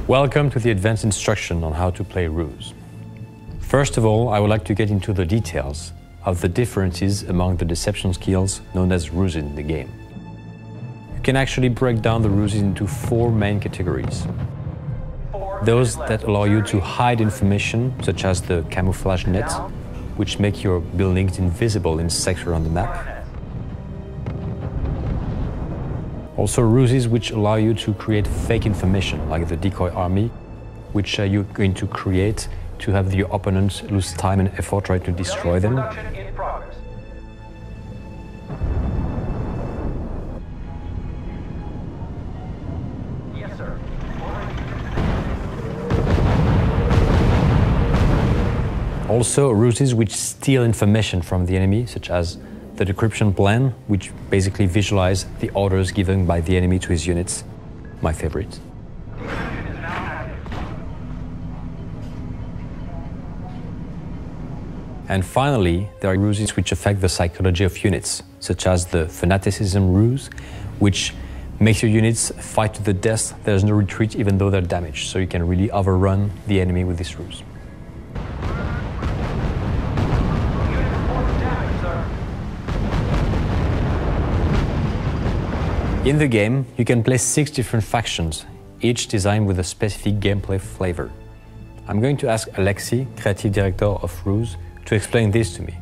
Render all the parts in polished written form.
Welcome to the advanced instruction on how to play R.U.S E. First of all, I would like to get into the details of the differences among the deception skills known as R.U.S E in the game. You can actually break down the R.U.S E into four main categories. Those that allow you to hide information, such as the camouflage net, which make your buildings invisible in sector on the map. Also R.U.S.Es which allow you to create fake information, like the decoy army, which you're going to create to have your opponents lose time and effort trying to destroy them. Yes, sir. Also R.U.S.Es which steal information from the enemy, such as the decryption plan, which basically visualize the orders given by the enemy to his units. My favorite. And finally, there are R.U.S.Es which affect the psychology of units, such as the fanaticism R.U.S E, which makes your units fight to the death. There's no retreat even though they're damaged, so you can really overrun the enemy with this R.U.S E. In the game, you can play 6 different factions, each designed with a specific gameplay flavor. I'm going to ask Alexis, creative director of R.U.S E, to explain this to me.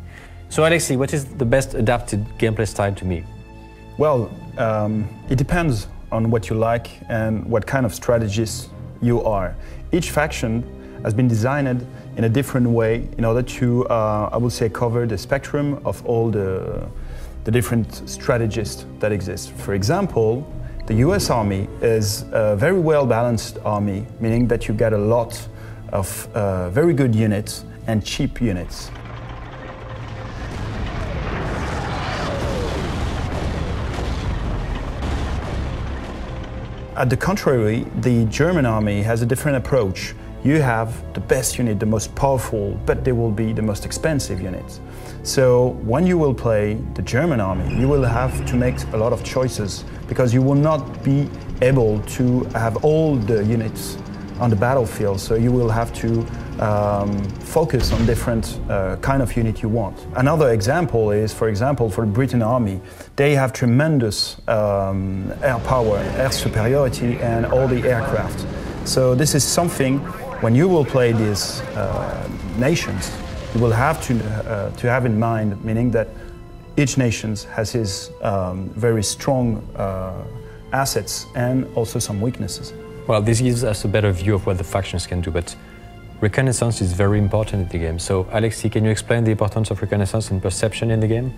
So Alexis, what is the best adapted gameplay style to me? Well, it depends on what you like and what kind of strategist you are. Each faction has been designed in a different way in order to, I would say, cover the spectrum of all the different strategists that exist. For example, the U.S. Army is a very well-balanced army, meaning that you get a lot of very good units and cheap units. At the contrary, the German army has a different approach. You have the best unit, the most powerful, but they will be the most expensive units. So when you will play the German army, you will have to make a lot of choices because you will not be able to have all the units on the battlefield. So you will have to focus on different kind of unit you want. Another example is, for example, for the Britain army, they have tremendous air power, air superiority, and all the aircraft. So this is something, when you will play these nations, you will have to have in mind, meaning that each nation has his very strong assets and also some weaknesses. Well, this gives us a better view of what the factions can do, but reconnaissance is very important in the game. So, Alexis, can you explain the importance of reconnaissance and perception in the game?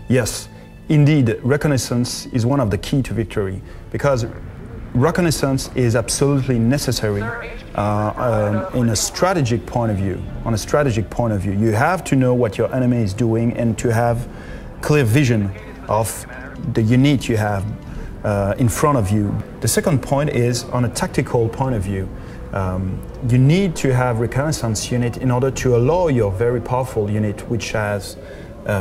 Yes, indeed, reconnaissance is one of the key to victory, because reconnaissance is absolutely necessary in a strategic point of view. On a strategic point of view, you have to know what your enemy is doing and to have clear vision of the unit you have in front of you. The second point is on a tactical point of view. You need to have reconnaissance unit in order to allow your very powerful unit, which has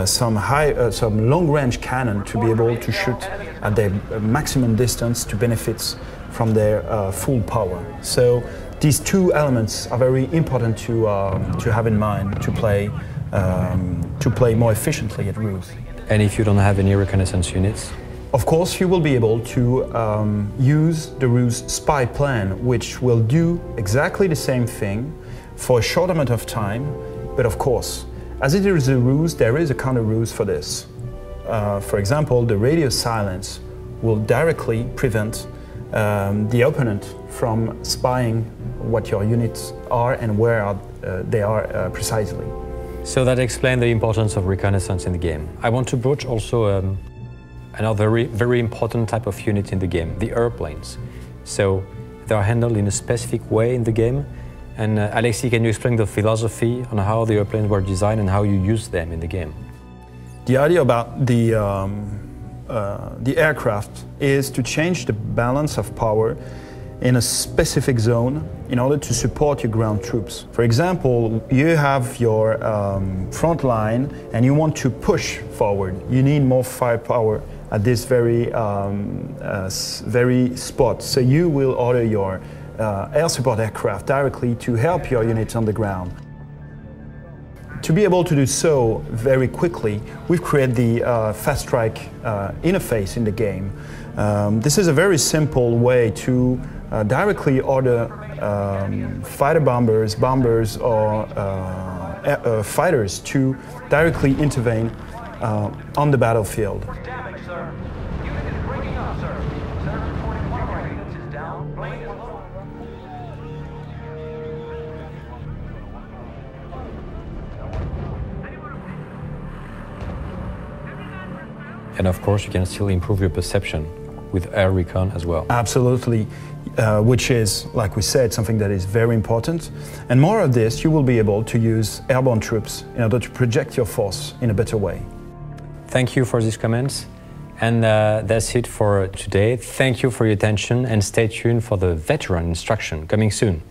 some long-range cannon, to be able to shoot at their maximum distance to benefit from their full power. So these two elements are very important to have in mind to play more efficiently at R.U.S E. And if you don't have any reconnaissance units? Of course, you will be able to use the R.U.S E spy plan, which will do exactly the same thing for a short amount of time, but of course, as it is a R.U.S E, there is a counter R.U.S E for this. For example, the radio silence will directly prevent the opponent from spying what your units are and where they are precisely. So that explains the importance of reconnaissance in the game. I want to broach also another very important type of unit in the game, the airplanes. So they are handled in a specific way in the game. And Alexis, can you explain the philosophy on how the airplanes were designed and how you use them in the game? The idea about the aircraft is to change the balance of power in a specific zone in order to support your ground troops. For example, you have your front line and you want to push forward. You need more firepower at this very spot. So you will order your air support aircraft directly to help your units on the ground. To be able to do so very quickly, we've created the Fast Strike interface in the game. This is a very simple way to directly order fighter bombers, or fighters to directly intervene on the battlefield. Damage, sir. Unit is breaking up, sir. Center reporting one of our units is down. Plane is low. And of course, you can still improve your perception with air recon as well. Absolutely, which is, like we said, something that is very important. And more of this, you will be able to use airborne troops in order to project your force in a better way. Thank you for these comments. And that's it for today. Thank you for your attention and stay tuned for the veteran instruction coming soon.